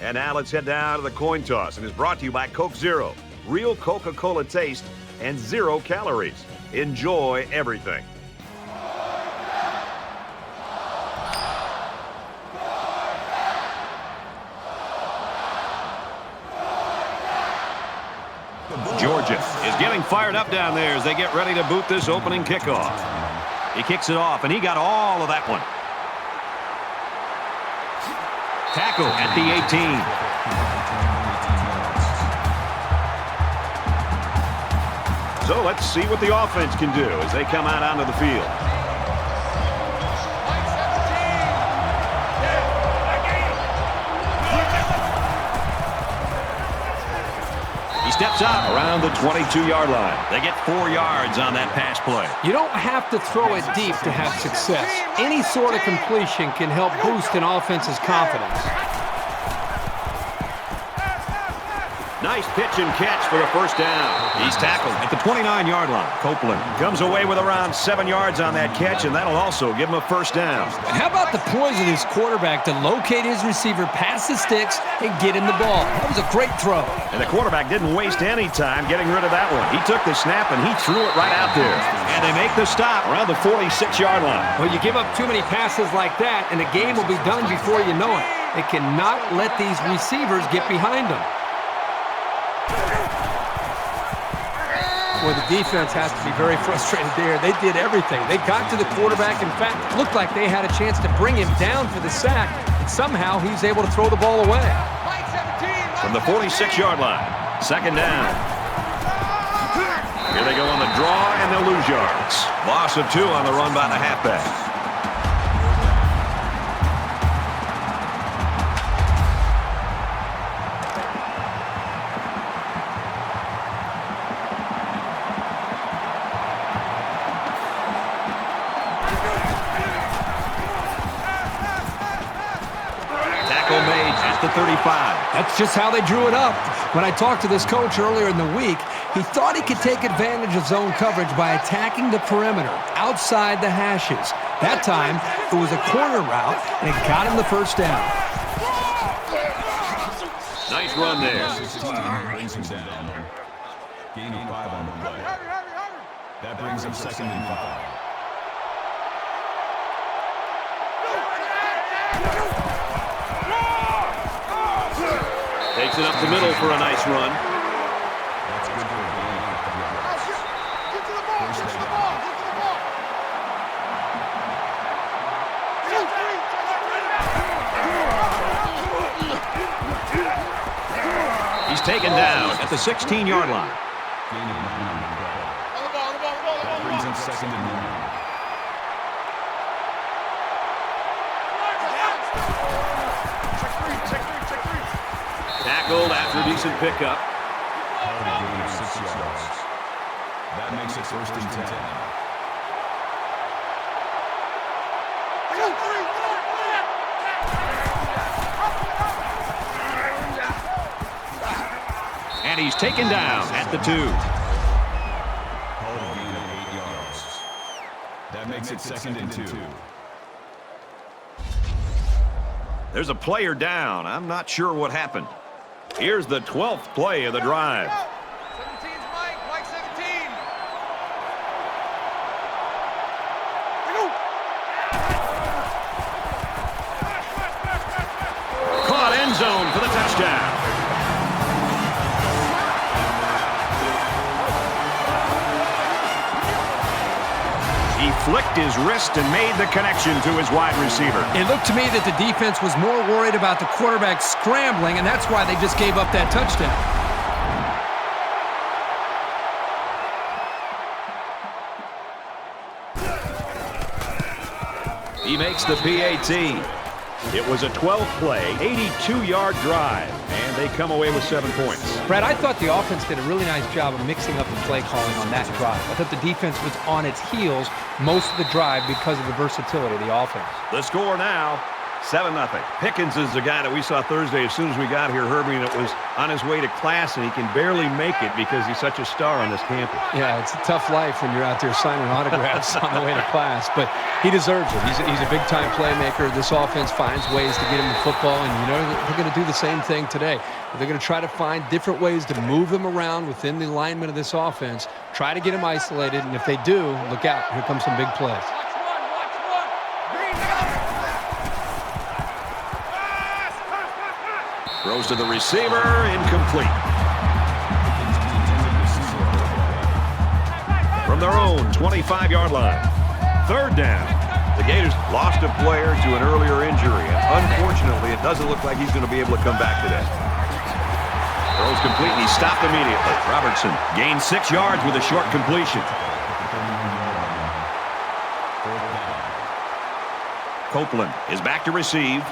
And now let's head down to the coin toss, and is brought to you by Coke Zero. Real Coca-Cola taste and 0 calories. Enjoy everything. Georgia is getting fired up down there as they get ready to boot this opening kickoff. He kicks it off, and he got all of that one. Tackle at the 18. So let's see what the offense can do as they come out onto the field. Steps out around the 22-yard line. They get 4 yards on that pass play. You don't have to throw it deep to have success. Any sort of completion can help boost an offense's confidence. Nice pitch and catch for the first down. He's tackled at the 29-yard line. Copeland comes away with around 7 yards on that catch, and that'll also give him a first down. And how about the poise of his quarterback to locate his receiver, pass the sticks, and get him the ball? That was a great throw. And the quarterback didn't waste any time getting rid of that one. He took the snap, and he threw it right out there. And they make the stop around the 46-yard line. Well, you give up too many passes like that, and the game will be done before you know it. They cannot let these receivers get behind them. Well, the defense has to be very frustrated there. They did everything. They got to the quarterback. In fact, it looked like they had a chance to bring him down for the sack, and somehow he was able to throw the ball away. From the 46-yard line, second down. Here they go on the draw, and they'll lose yards. Loss of 2 on the run by the halfback. The 35. That's just how they drew it up. When I talked to this coach earlier in the week, he thought he could take advantage of zone coverage by attacking the perimeter outside the hashes. That time, it was a corner route, and it got him the first down. Nice run there. Brings him down. Gain of 5 on the play. That brings him 2nd and 5. Takes it up the middle for a nice run. That's good for a gain. Get to the ball. Get to the ball. Get to the ball. He's taken down at the 16-yard line. Gain of 9 on the play. That brings him 2nd and 9. Tackled after a decent pickup. Gain of 6 yards. That makes it 1st and 10. And he's taken down at the 2. Called a gain of 8 yards. That makes it 2nd and 2. There's a player down. I'm not sure what happened. Here's the 12th play of the drive. 17's Mike 17. Caught end zone for the touchdown. He flicked his wrist and made the connection to his wide receiver. It looked to me that the defense was more worried about the quarterback scrambling, and that's why they just gave up that touchdown. He makes the PAT. It was a 12-play, 82-yard drive, and they come away with 7 points. Brad, I thought the offense did a really nice job of mixing up the play calling on that drive. I thought the defense was on its heels most of the drive because of the versatility of the offense. The score now, 7-0. Pickens is the guy that we saw Thursday as soon as we got here, Herbie, and it was on his way to class, and he can barely make it because he's such a star on this campus. Yeah, it's a tough life when you're out there signing autographs on the way to class. But He deserves it. He's a big-time playmaker. This offense finds ways to get him the football, and you know they're going to do the same thing today. They're going to try to find different ways to move him around within the alignment of this offense, try to get him isolated, and if they do, look out. Here comes some big plays. Throws to the receiver, incomplete. From their own 25-yard line, 3rd down. The Gators lost a player to an earlier injury, and unfortunately, it doesn't look like he's going to be able to come back today. Throws complete, and he's stopped immediately. Robertson gains 6 yards with a short completion. Copeland is back to receive.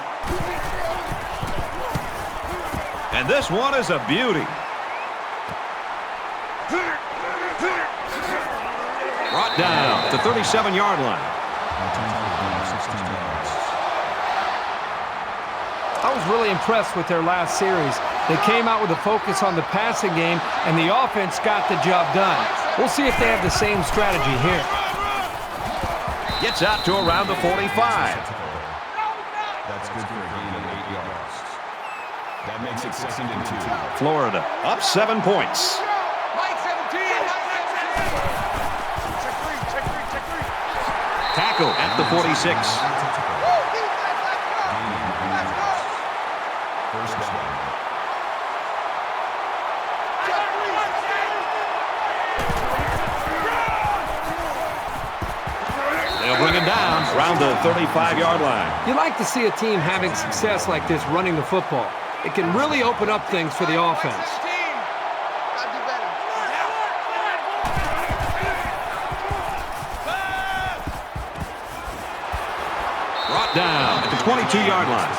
And this one is a beauty. Brought down at the 37-yard line. I was really impressed with their last series. They came out with a focus on the passing game, and the offense got the job done. We'll see if they have the same strategy here. Gets out to around the 45. That's good for a gain of 8 yards. That makes it 2nd and 2. Florida up 7 points. Mike 17. Tackle at the 46. First down. They'll bring him down around the 35-yard line. You like to see a team having success like this running the football. It can really open up things for the offense. Gotta do better. Brought down at the 22-yard line.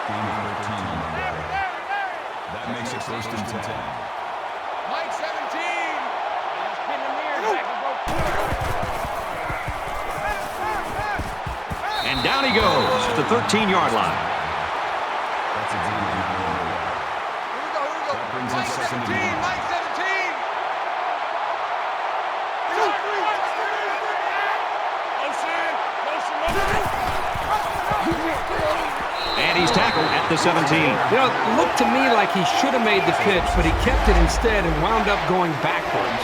Gain of 13 on the play. That makes it 1st and 10. Mike 17. And down he goes at the 13-yard line. That's a gain of 9 on the way. That brings in 2nd and 1. Mike 17. And he's tackled at the 17. You know, it looked to me like he should have made the pitch, but he kept it instead and wound up going backwards.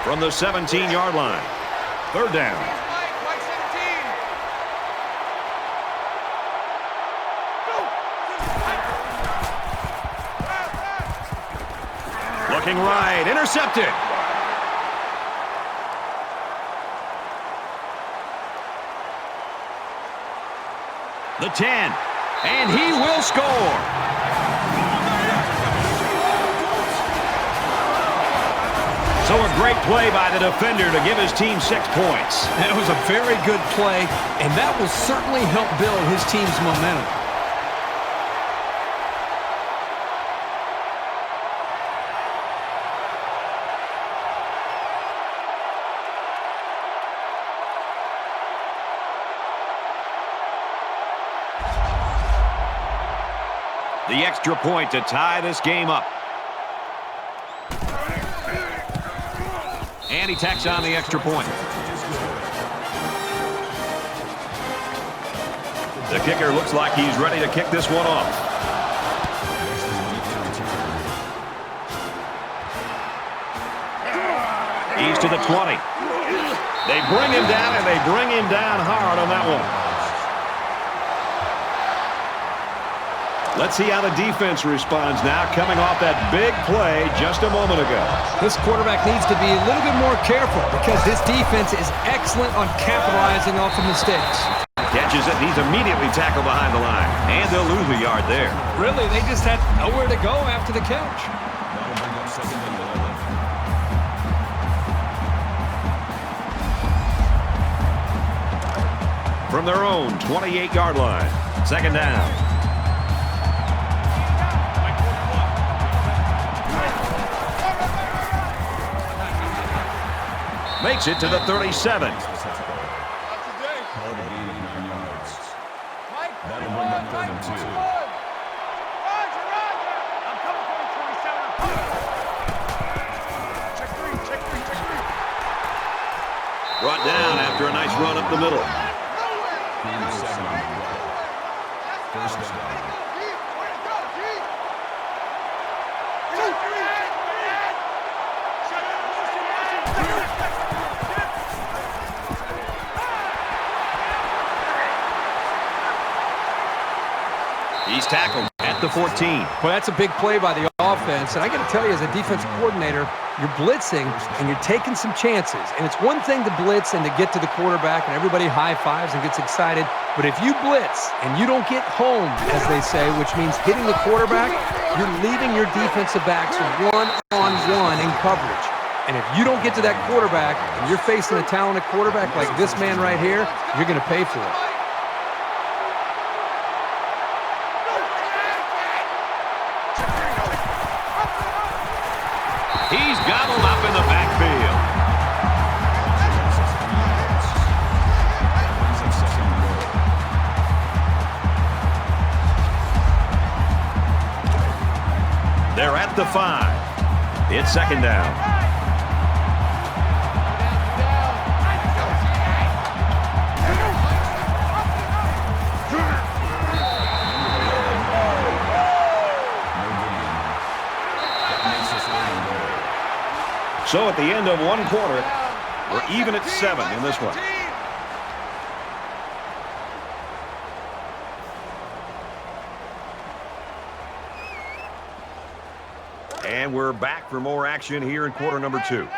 From the 17-yard line, 3rd down. Mike 17. Looking right, intercepted. The 10, and he will score. So a great play by the defender to give his team 6 points. That was a very good play, and that will certainly help build his team's momentum. The extra point to tie this game up. And he tacks on the extra point. The kicker looks like he's ready to kick this one off. He's to the 20. They bring him down, and they bring him down hard on that one. Let's see how the defense responds now, coming off that big play just a moment ago. This quarterback needs to be a little bit more careful because this defense is excellent on capitalizing off of mistakes. Catches it, and he's immediately tackled behind the line. And they'll lose a yard there. Really, they just had nowhere to go after the catch. That'll bring up 2nd and 11. From their own 28-yard line, 2nd down. Makes it to the 37. Called a gain of 9 yards. That'll bring up 3rd and 2. Brought down after a nice run up the middle. Gain of 7 on the play. First down. He's tackled at the 14. Well, that's a big play by the offense. And I got to tell you, as a defensive coordinator, you're blitzing and you're taking some chances. And it's one thing to blitz and to get to the quarterback and everybody high-fives and gets excited. But if you blitz and you don't get home, as they say, which means hitting the quarterback, you're leaving your defensive backs one-on-one in coverage. And if you don't get to that quarterback and you're facing a talented quarterback like this man right here, you're going to pay for it. He's gobbled up in the backfield. They're at the 5. It's second down. So at the end of one quarter, we're even at 7 in this one. And we're back for more action here in quarter number 2. 17's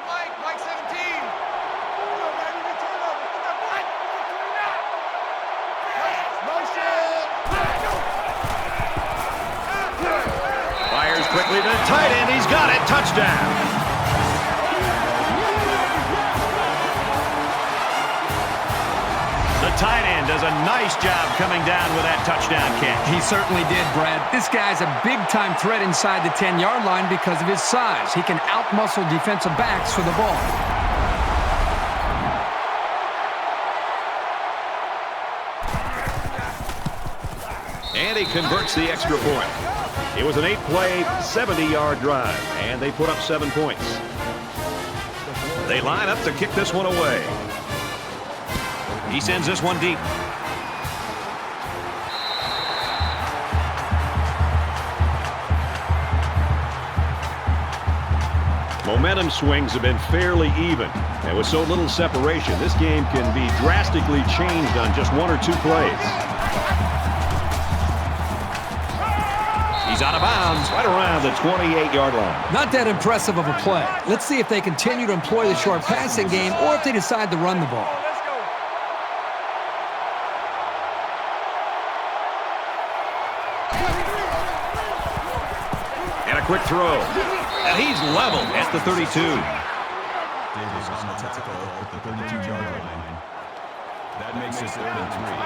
Mike. Mike 17. Fires quickly to the tight end. He's got it. Touchdown. The tight end does a nice job coming down with that touchdown catch. He certainly did, Brad. This guy's a big-time threat inside the 10-yard line because of his size. He can out-muscle defensive backs for the ball. And he converts the extra point. It was an 8-play, 70-yard drive, and they put up 7 points. They line up to kick this one away. He sends this one deep. Momentum swings have been fairly even. And with so little separation, this game can be drastically changed on just 1 or 2 plays. He's out of bounds right around the 28-yard line. Not that impressive of a play. Let's see if they continue to employ the short passing game or if they decide to run the ball. And a quick throw. And he's leveled at the 32. Davis on the tackle at the 32-yard line. That makes it 3rd and 3.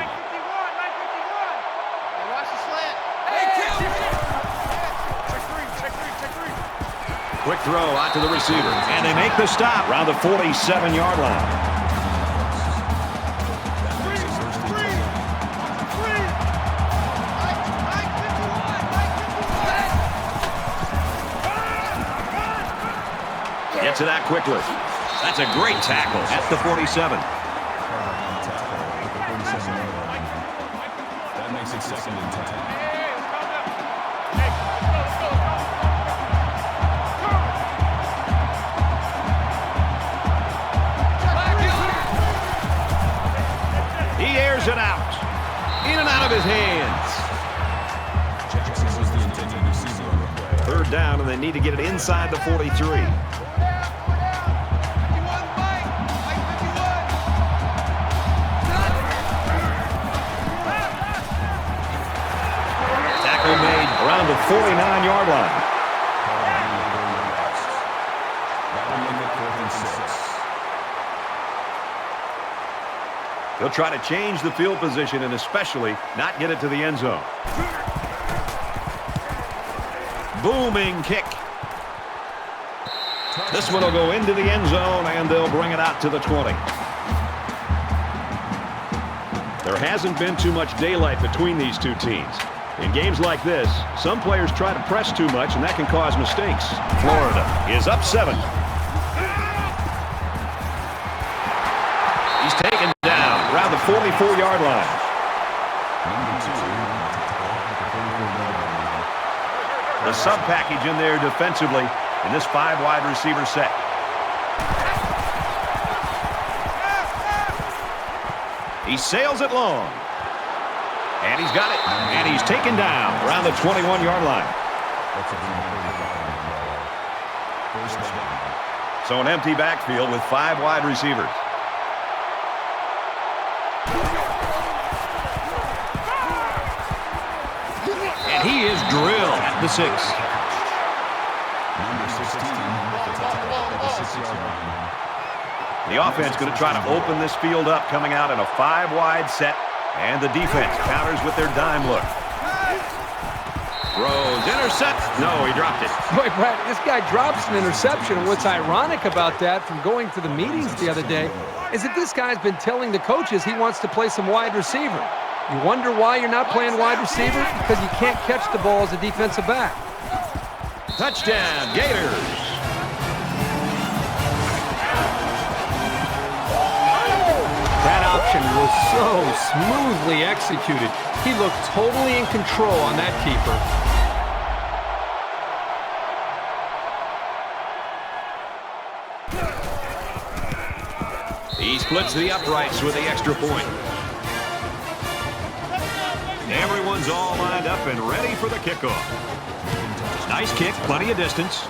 Watch the slant. Check three. Quick throw out to the receiver. And they make the stop around the 47-yard line. Gets it out quickly. That's a great tackle at the 47. That makes it 2nd and 10. He airs it out. In and out of his hands. Jackson was the intended receiver on the play. 3rd down, and they need to get it inside the 43. Made around the 49-yard line. That'll make it 4th and 6. They'll try to change the field position and especially not get it to the end zone. Booming kick. This one will go into the end zone and they'll bring it out to the 20. There hasn't been too much daylight between these two teams. In games like this, some players try to press too much, and that can cause mistakes. Florida is up 7. He's taken down around the 44-yard line. The sub-package in there defensively in this 5-wide receiver set. He sails it long. And he's got it. And he's taken down around the 21-yard line. So an empty backfield with 5 wide receivers. And he is drilled at the 6. Number 16 at the 6-yard line. The offense going to try to open this field up, coming out in a 5-wide set. And the defense counters with their dime look. Throws, intercept. No, he dropped it. Boy, Brad, this guy drops an interception. And what's ironic about that from going to the meetings the other day is that this guy's been telling the coaches he wants to play some wide receiver. You wonder why you're not playing wide receiver? Because you can't catch the ball as a defensive back. Touchdown, Gators. That option was so smoothly executed. He looked totally in control on that keeper. He splits the uprights with the extra point. Everyone's all lined up and ready for the kickoff. Nice kick, plenty of distance.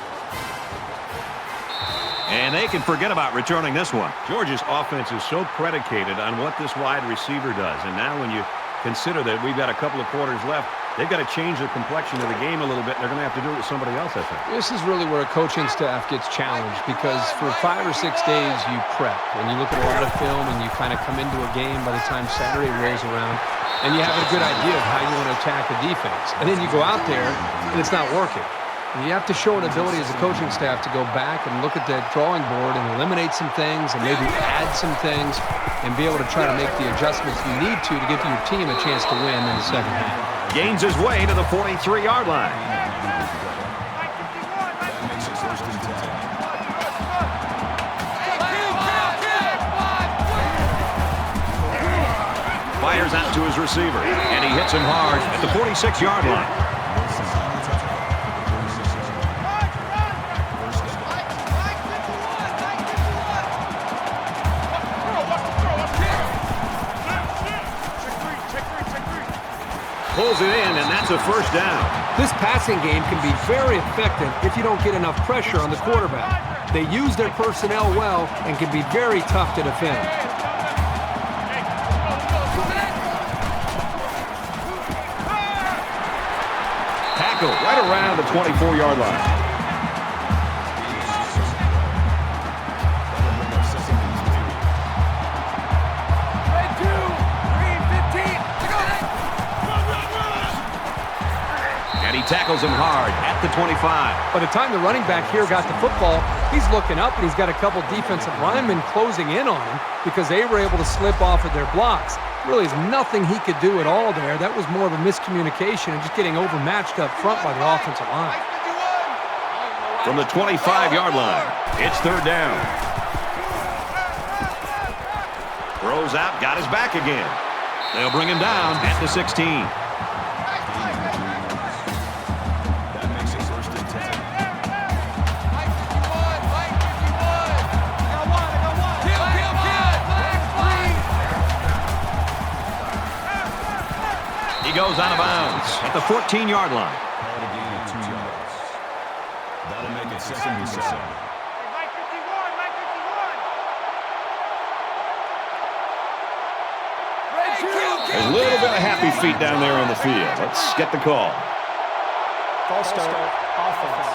And they can forget about returning this one. Georgia's offense is so predicated on what this wide receiver does. And now when you consider that we've got a couple of quarters left, they've got to change the complexion of the game a little bit. They're going to have to do it with somebody else, I think. This is really where a coaching staff gets challenged because for 5 or 6 days you prep. And you look at a lot of film and you kind of come into a game by the time Saturday rolls around. And you have a good idea of how you want to attack the defense. And then you go out there and it's not working. You have to show an ability as a coaching staff to go back and look at that drawing board and eliminate some things and maybe add some things and be able to try to make the adjustments you need to give your team a chance to win in the second half. Gains his way to the 43-yard line. Fires out to his receiver, and he hits him hard at the 46-yard line. Pulls it in, and that's a first down. This passing game can be very effective if you don't get enough pressure on the quarterback. They use their personnel well and can be very tough to defend. Tackle right around the 24-yard line. Tackles him hard at the 25. By the time the running back here got the football, he's looking up and he's got a couple defensive linemen closing in on him because they were able to slip off of their blocks. Really, there's nothing he could do at all there. That was more of a miscommunication and just getting overmatched up front by the offensive line. From the 25-yard line, it's third down. Throws out, got his back again. They'll bring him down at the 16. Goes out of bounds at the 14-yard line. Called a gain of 2 yards. That'll make it second and 7. Mike 51, Mike 51. There's a little bit of happy feet down there on the field. Let's get the call. False start, offense.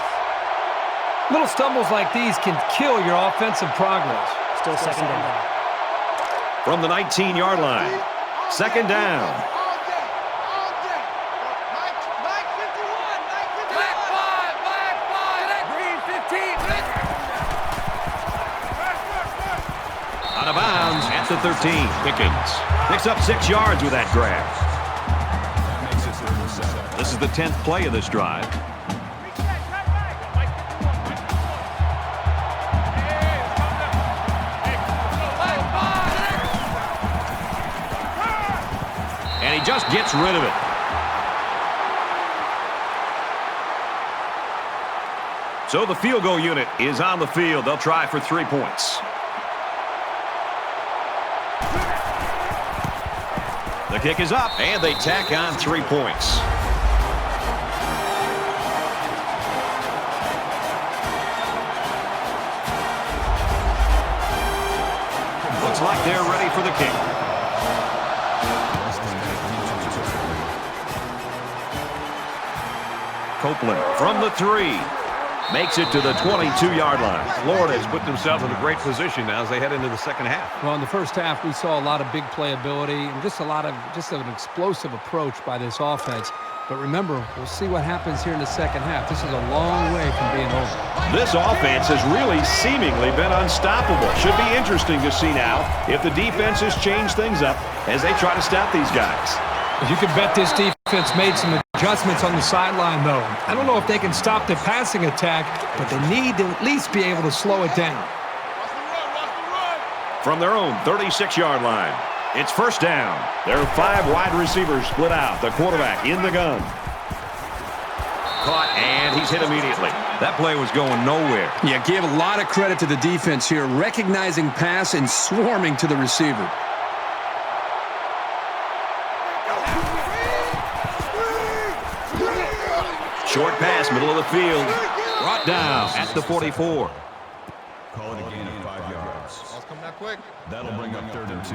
Little stumbles like these can kill your offensive progress. Still second down. From the 19-yard line, second down. Out of bounds at the 13. Pickens picks up 6 yards with that grab. That makes it third and 7. This is the 10th play of this drive. he just gets rid of it. So the field goal unit is on the field. They'll try for 3 points. The kick is up, and they tack on 3 points. Looks like they're ready for the kick. Copeland from the 3. Makes it to the 22-yard line. Florida has put themselves in a great position now as they head into the second half. Well, in the first half, we saw a lot of big playability and just an explosive approach by this offense. But remember, we'll see what happens here in the second half. This is a long way from being over. This offense has really seemingly been unstoppable. Should be interesting to see now if the defenses change things up as they try to stop these guys. You can bet this defense made some adjustments on the sideline, though. I don't know if they can stop the passing attack, but they need to at least be able to slow it down. From their own 36-yard line, it's first down. There are 5 wide receivers split out. The quarterback in the gun. Caught, and he's hit immediately. That play was going nowhere. Yeah, give a lot of credit to the defense here, recognizing pass and swarming to the receiver. Short pass, middle of the field. Brought down at the 44. Call it a gain of 5 yards. Ball's coming out quick. That'll bring up 3rd and 2.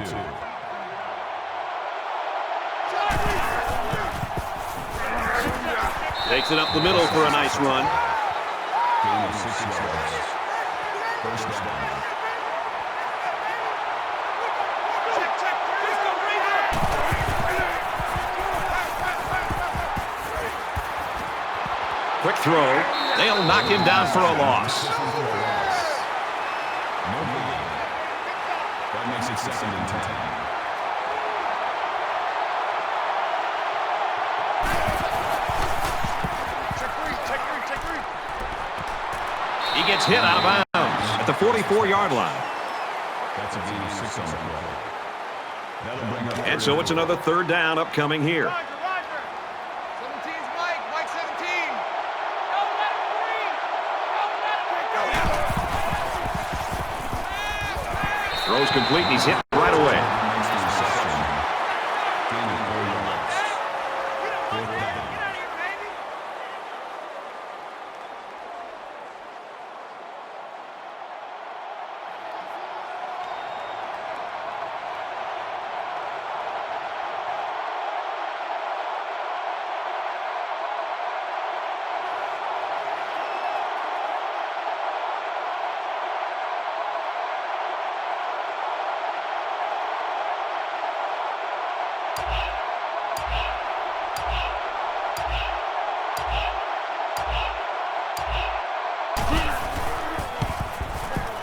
Takes it up the middle for a nice run. Gain of 6 yards. First down. Quick throw. They'll knock him down for a loss. That makes it 2nd and 10. Check three. He gets hit out of bounds at the 44-yard line. That's a gain of 6 on the play. That'll bring up And so it's another 3rd down upcoming here. 17's Mike 17. Throws complete, and he's hit right away. Gain of 4 yards. 4th down.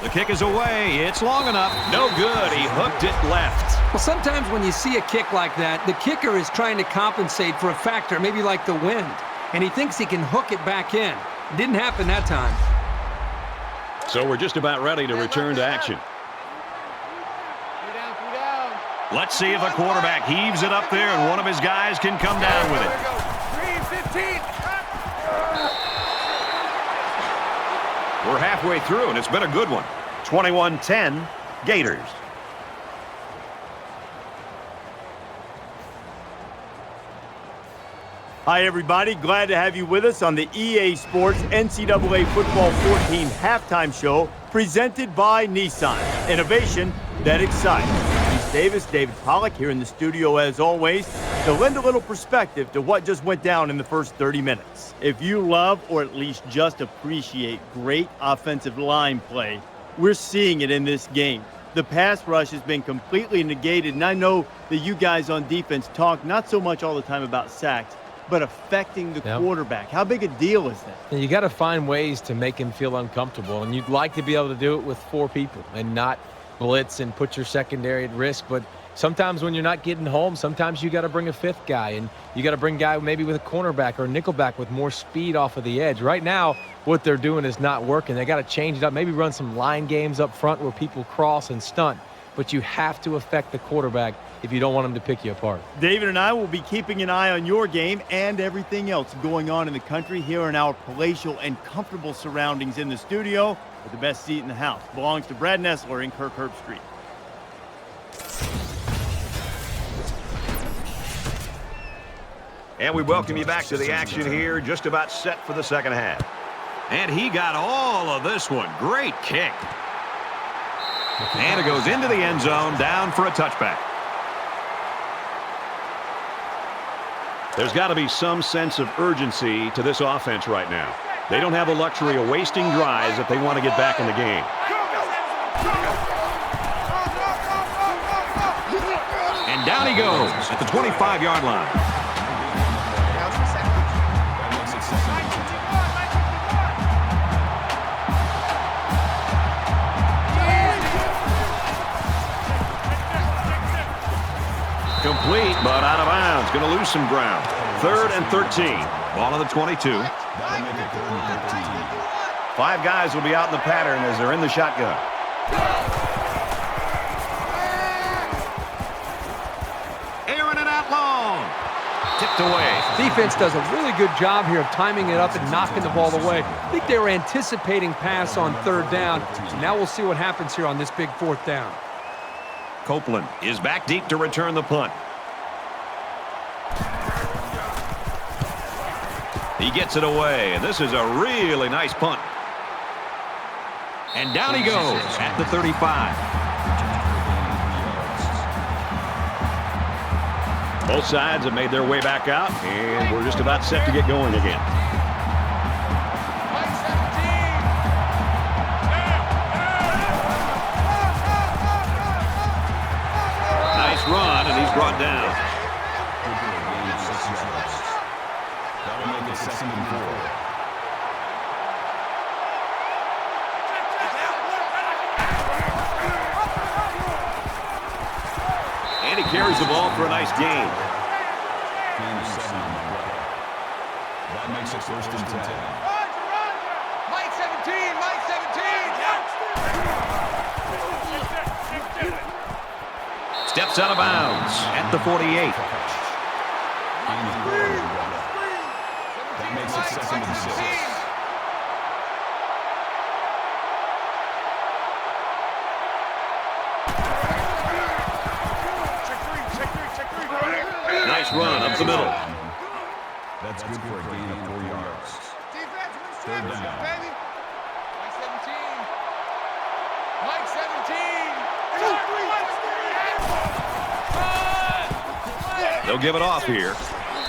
The kick is away. It's long enough. No good. He hooked it left. Well, sometimes when you see a kick like that, the kicker is trying to compensate for a factor, maybe like the wind, and he thinks he can hook it back in. It didn't happen that time. So we're just about ready to return to action. 3 down. Let's see if the quarterback heaves it up there and one of his guys can come down with it. 3-15. We're halfway through, and it's been a good one. 21-10, Gators. Hi, everybody. Glad to have you with us on the EA Sports NCAA Football 14 halftime show presented by Nissan. Innovation that excites. He's Davis, David Pollack here in the studio as always to lend a little perspective to what just went down in the first 30 minutes. If you love or at least just appreciate great offensive line play, we're seeing it in this game. The pass rush has been completely negated, and I know that you guys on defense talk not so much all the time about sacks, but affecting the quarterback. How big a deal is that? And you got to find ways to make him feel uncomfortable, and you'd like to be able to do it with 4 people and not blitz and put your secondary at risk. But sometimes when you're not getting home, sometimes you got to bring a 5th guy, and you got to bring a guy maybe with a cornerback or a nickelback with more speed off of the edge. Right now, what they're doing is not working. They got to change it up, maybe run some line games up front where people cross and stunt. but you have to affect the quarterback if you don't want him to pick you apart. David and I will be keeping an eye on your game and everything else going on in the country here in our palatial and comfortable surroundings in the studio with the best seat in the house. Belongs to Brad Nessler in Kirkherb Street. And we welcome you back to the action here, just about set for the second half. And he got all of this one. Great kick. And it goes into the end zone, down for a touchback. There's got to be some sense of urgency to this offense right now. They don't have the luxury of wasting drives if they want to get back in the game. And down he goes at the 25-yard line. Complete, but out of bounds. Going to lose some ground. 3rd and 13. Ball on the 22. 5 guys will be out in the pattern as they're in the shotgun. Airing it out long. Tipped away. Defense does a really good job here of timing it up and knocking the ball away. I think they were anticipating pass on 3rd down. So now we'll see what happens here on this big 4th down. Copeland is back deep to return the punt. He gets it away, and this is a really nice punt. And down he goes at the 35. Both sides have made their way back out, and we're just about set to get going again. Nice run, and he's brought down. That'll make it 2nd and 4. And he carries the ball for a nice gain. Gain of 7 on the play. That makes it 1st and 10. Mike 17, Mike 17. Steps out of bounds at the 48. Gain of 4 on the play. That makes it 2nd and 6. Nice run up the middle. That's good for a gain of 4 yards. Defense, 3rd down. baby. Mike 17. Mike 17. They'll give it off here.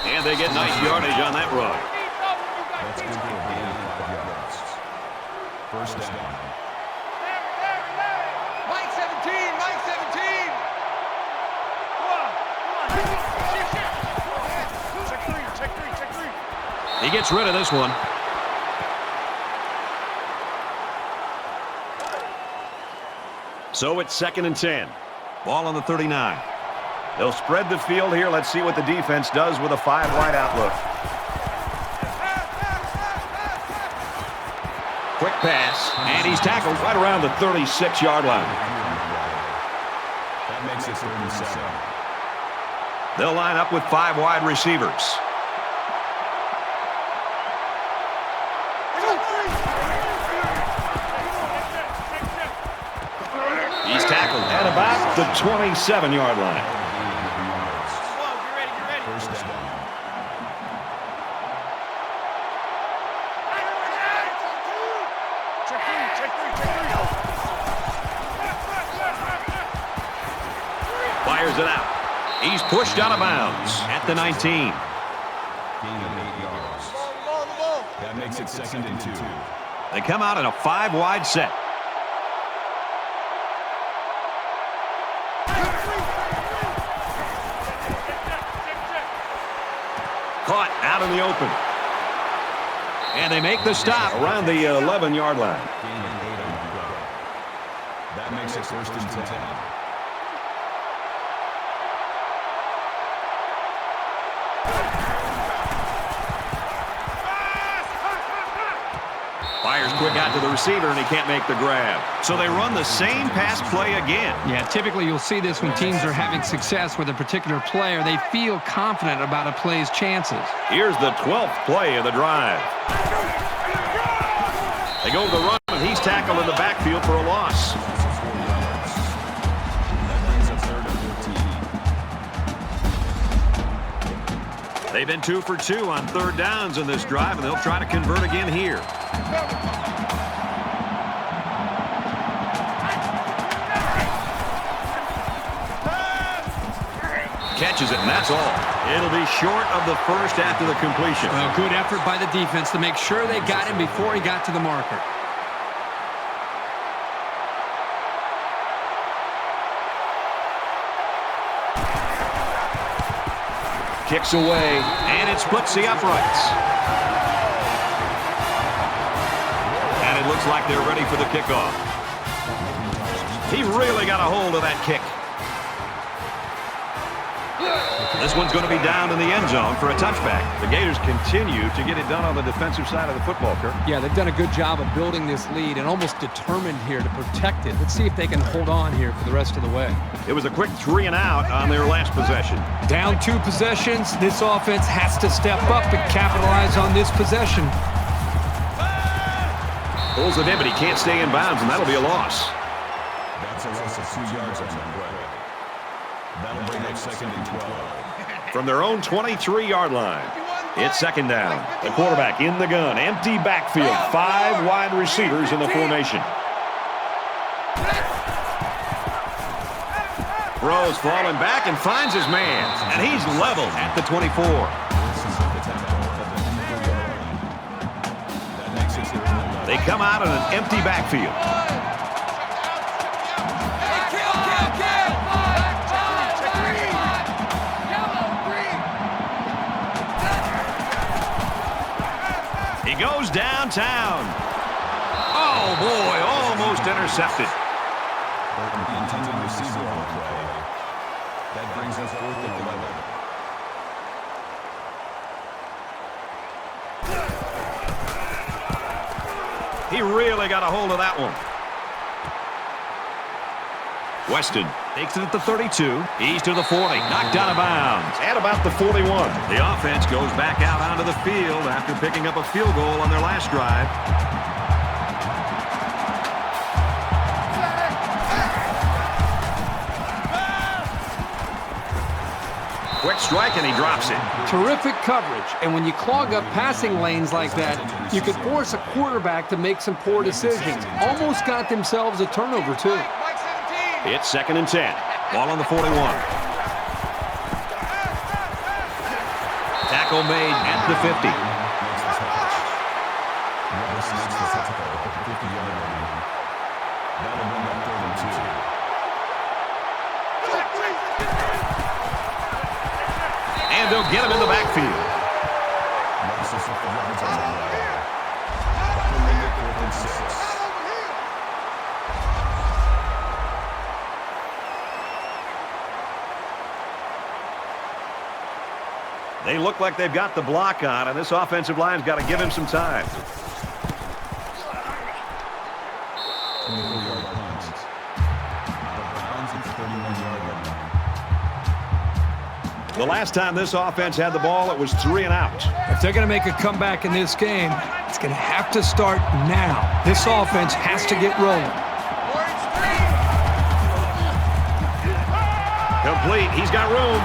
And they get nice yardage on that run. That's good for a gain of 5 yards. 1st down. Mike 17, Mike 17. Check three. He gets rid of this one. So it's 2nd and 10. Ball on the 39. They'll spread the field here. Let's see what the defense does with a 5-wide outlook. Quick pass, and he's tackled right around the 36-yard line. That makes it 3rd and 7. They'll line up with 5 wide receivers. He's tackled at about the 27-yard line. 1st down. Fires it out. He's pushed out of bounds at the 19. Gain of 8 yards. That makes it 2nd and 2. They come out in a 5-wide set. Caught out in the open. And they make the stop around the 11-yard line. Gain of 8 on the play. That makes it 1st and 10. Fires quick out to the receiver, and he can't make the grab. So they run the same pass play again. Yeah, typically you'll see this when teams are having success with a particular player. They feel confident about a play's chances. Here's the 12th play of the drive. They go to the run, and he's tackled in the backfield for a loss. They've been 2 for 2 on third downs in this drive, and they'll try to convert again here. Catches it, and that's all. It'll be short of the first after the completion. Well, good effort by the defense to make sure they got him before he got to the marker. Kicks away, and it splits the uprights. And it looks like they're ready for the kickoff. He really got a hold of that kick. This one's going to be down in the end zone for a touchback. The Gators continue to get it done on the defensive side of the football, Kirk. Yeah, they've done a good job of building this lead and almost determined here to protect it. Let's see if they can hold on here for the rest of the way. It was a quick 3 and out on their last possession. Down 2 possessions. This offense has to step up and capitalize on this possession. Pulls it in, but he can't stay in bounds, and that'll be a loss. That's a loss of 2 yards on that play. That'll bring up 2nd and 12. From their own 23-yard line, it's 2nd down. The quarterback in the gun, empty backfield, 5 wide receivers in the formation. Throws falling back and finds his man, and he's level at the 24. They come out in an empty backfield. He goes downtown. Oh, boy, almost intercepted. The intended receiver on the play. That brings us 4th and 11. He really got a hold of that one. Weston takes it at the 32. He's to the 40. Knocked out of bounds at about the 41. The offense goes back out onto the field after picking up a field goal on their last drive. Quick strike, and he drops it. Terrific coverage, and when you clog up passing lanes like that, you could force a quarterback to make some poor decisions. Almost got themselves a turnover, too. It's 2nd and 10. Ball on the 41. Tackle made at the 50. And they'll get him in the backfield. They look like they've got the block on, and this offensive line's got to give him some time. The last time this offense had the ball, it was 3 and out. If they're going to make a comeback in this game, it's going to have to start now. This offense has to get rolling. Complete. He's got room.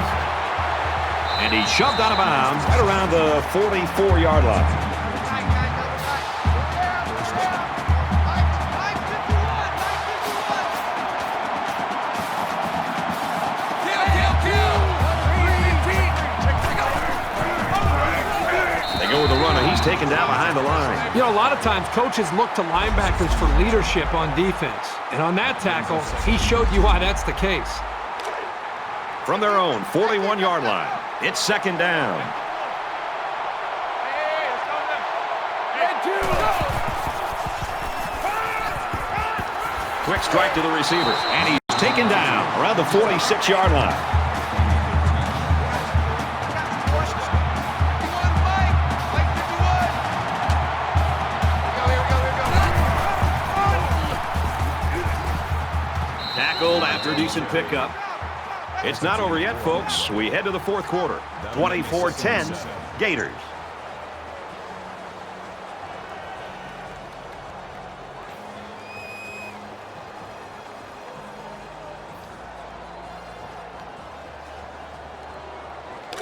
And he's shoved out of bounds right around the 44-yard line. They go with the runner. He's taken down behind the line. You know, a lot of times coaches look to linebackers for leadership on defense. And on that tackle, he showed you why that's the case. From their own 41-yard line, it's 2nd down. Quick strike to the receiver, and he's taken down around the 46-yard line. Tackled after a decent pickup. It's not over yet, folks. We head to the fourth quarter. 24-10, Gators.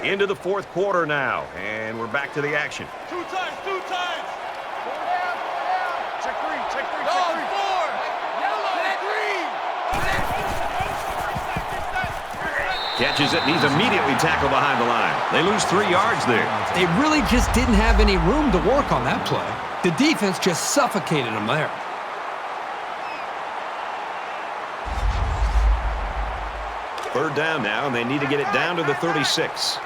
Into the fourth quarter now, and we're back to the action. Two times. Four down. Check three, check three. Four. Yellow, green. Catches it, and he's immediately tackled behind the line. They lose 3 yards there. They really just didn't have any room to work on that play. The defense just suffocated them there. Third down now, and they need to get it down to the 36.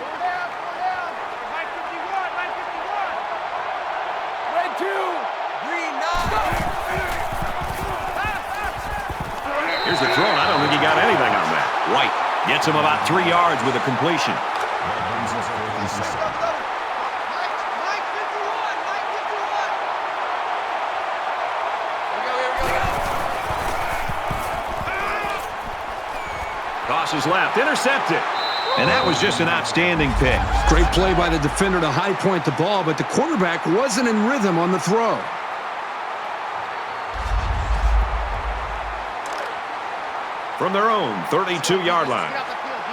Red 2. Green 9. Here's the throw, and I don't think he got anything on that. White gets him about 3 yards with a completion. Tosses left, intercepted. And that was just an outstanding pick. Great play by the defender to high point the ball, but the quarterback wasn't in rhythm on the throw. From their own 32-yard line.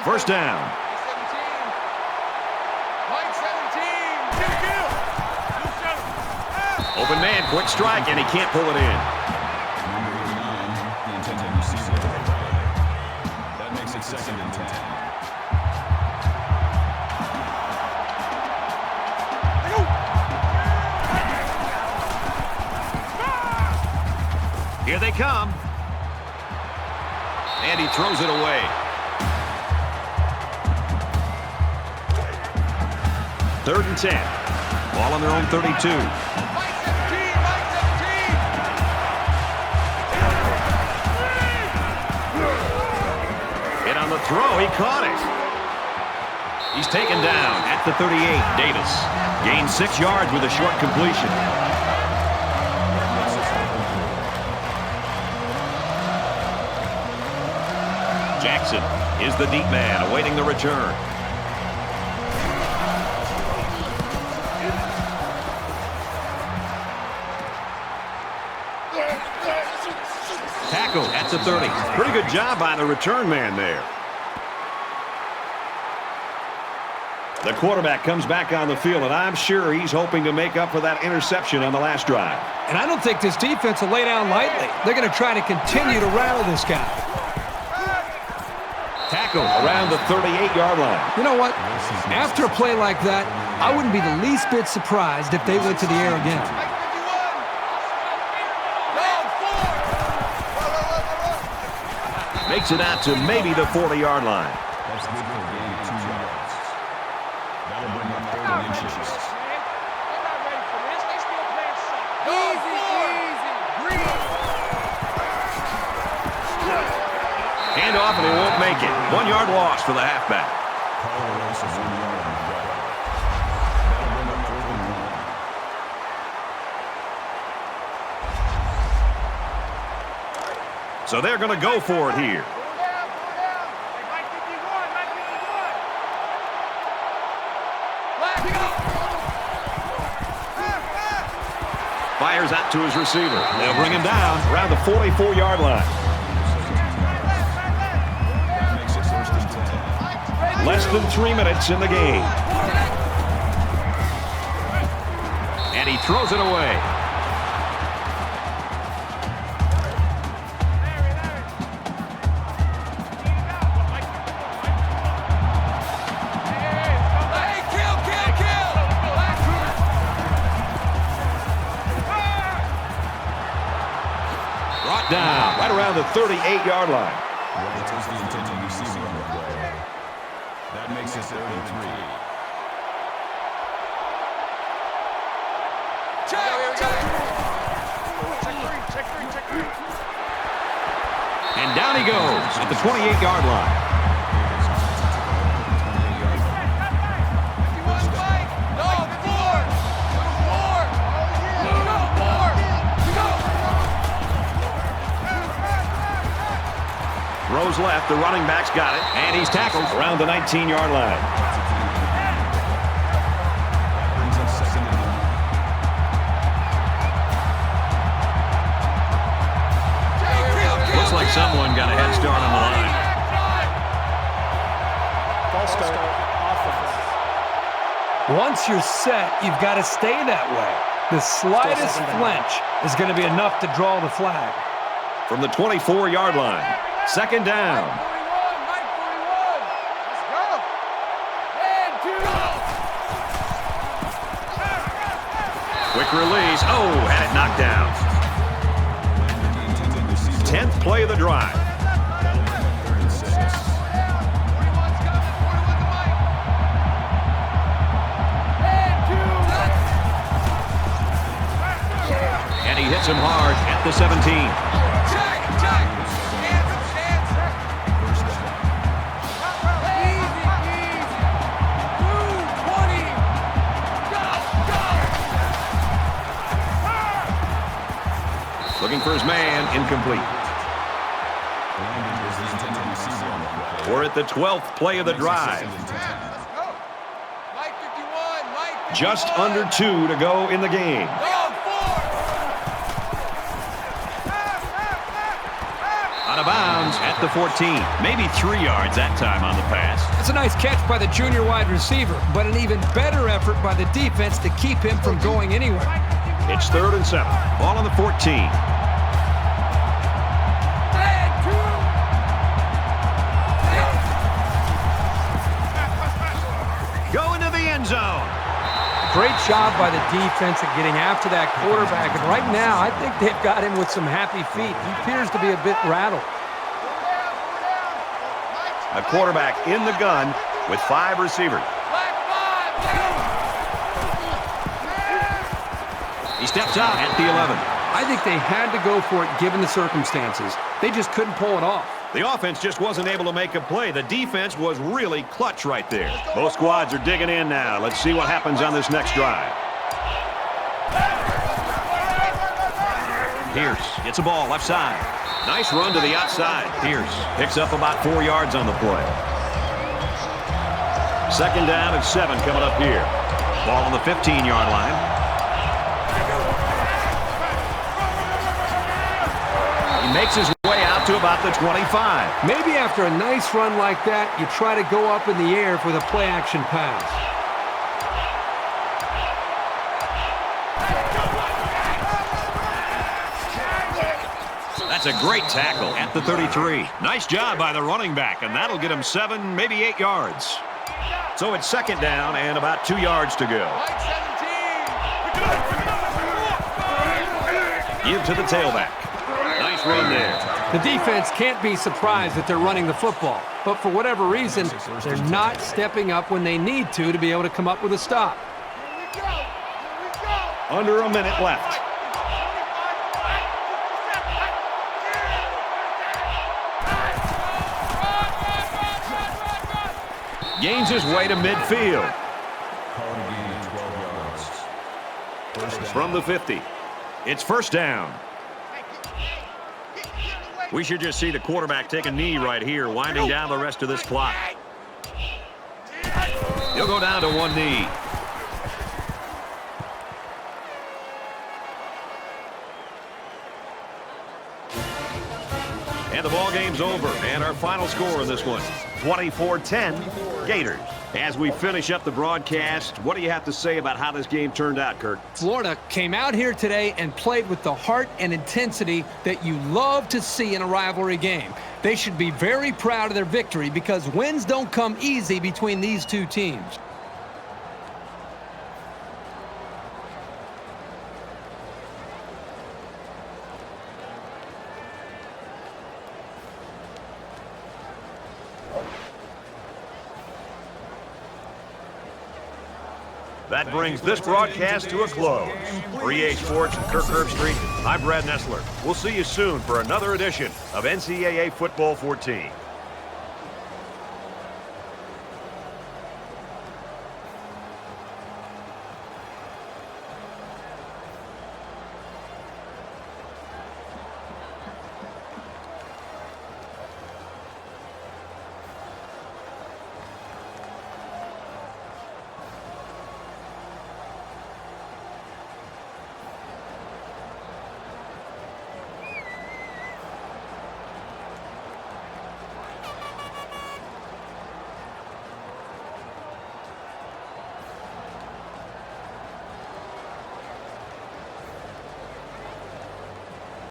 First down. Mike 17. Open man, quick strike, and he can't pull it in. The intended receiver. That makes it 2nd and 10. Here they come. And he throws it away. Third and 10. Ball on their own 32. Mike 17. Hit on the throw. He caught it. He's taken down at the 38. Davis gains 6 yards with a short completion. Jackson is the deep man awaiting the return. Tackle at the 30. Pretty good job by the return man there. The quarterback comes back on the field, and I'm sure he's hoping to make up for that interception on the last drive. And I don't think this defense will lay down lightly. They're going to try to continue to rattle this guy. Tackle around the 38-yard line. You know what? After a play like that, I wouldn't be the least bit surprised if they went to the air again. Makes it out to maybe the 40-yard line. That's good for a gain of 2 yards. That'll bring up 3rd and inches. Hand off, and he won't make it. 1 yard loss for the halfback. Call a loss of 1 yard on the play. That'll bring up 4th and 1. So they're going to go for it here. Fires out to his receiver. They'll bring him down around the 44-yard line. That makes it 1st and 10. Less than 3 minutes in the game. And he throws it away. Brought down right around the 38-yard line. White is the intended receiver on the play. That makes it 3rd and 3. And down he goes at the 28-yard line. Throws left. The running back's got it. And he's tackled around the 19-yard line. Brings up second and 1. Looks like someone got a head start on the line. False start. Offense. Once you're set, you've got to stay that way. The slightest flinch is going to be enough to draw the flag. From the 24-yard line. Second down. Mike 41. Let's go. And 2. Quick release. Oh, had it knocked down. 10th play of the drive. Third and 6. 41's coming. 41 to Mike. And 2. And he hits him hard at the 17. Check. Hands. Easy. 220. Go. Looking for his man. Incomplete. Landon is the intended receiver on the play. We're at the 12th play of the drive. Let's go. Mike 51. Mike 51. Just under 2 to go in the game. Go 4. Out of bounds at the 14. Maybe 3 yards that time on the pass. It's a nice catch by the junior wide receiver, but an even better effort by the defense to keep him from going anywhere. It's 3rd and 7. Ball on the 14. Go into the end zone. Great job by the defense at getting after that quarterback. And right now, I think they've got him with some happy feet. He appears to be a bit rattled. A quarterback in the gun with 5 receivers. He steps out at the 11. I think they had to go for it given the circumstances. They just couldn't pull it off. The offense just wasn't able to make a play. The defense was really clutch right there. Both squads are digging in now. Let's see what happens on this next drive. Pierce gets a ball left side. Nice run to the outside. Pierce picks up about 4 yards on the play. Second down and 7 coming up here. Ball on the 15-yard line. He makes his way out to about the 25. Maybe after a nice run like that, you try to go up in the air for the play-action pass. That's a great tackle at the 33. Nice job by the running back, and that'll get him 7, maybe 8 yards. So it's second down and about 2 yards to go. Mike 17. Give to the tailback. Nice run there. The defense can't be surprised that they're running the football. But for whatever reason, they're not stepping up when they need to be able to come up with a stop. Under a minute left. Gains his way to midfield. Called a gain of 12 yards. First down. From the 50. It's first down. We should just see the quarterback take a knee right here, winding down the rest of this clock. He'll go down to one knee. And the ball game's over. And our final score in this one, 24-10 Gators. As we finish up the broadcast, what do you have to say about how this game turned out, Kurt? Florida came out here today and played with the heart and intensity that you love to see in a rivalry game. They should be very proud of their victory because wins don't come easy between these two teams. That brings this broadcast to a close. For EA Sports and Kirk Herbstreit, I'm Brad Nessler. We'll see you soon for another edition of NCAA Football 14.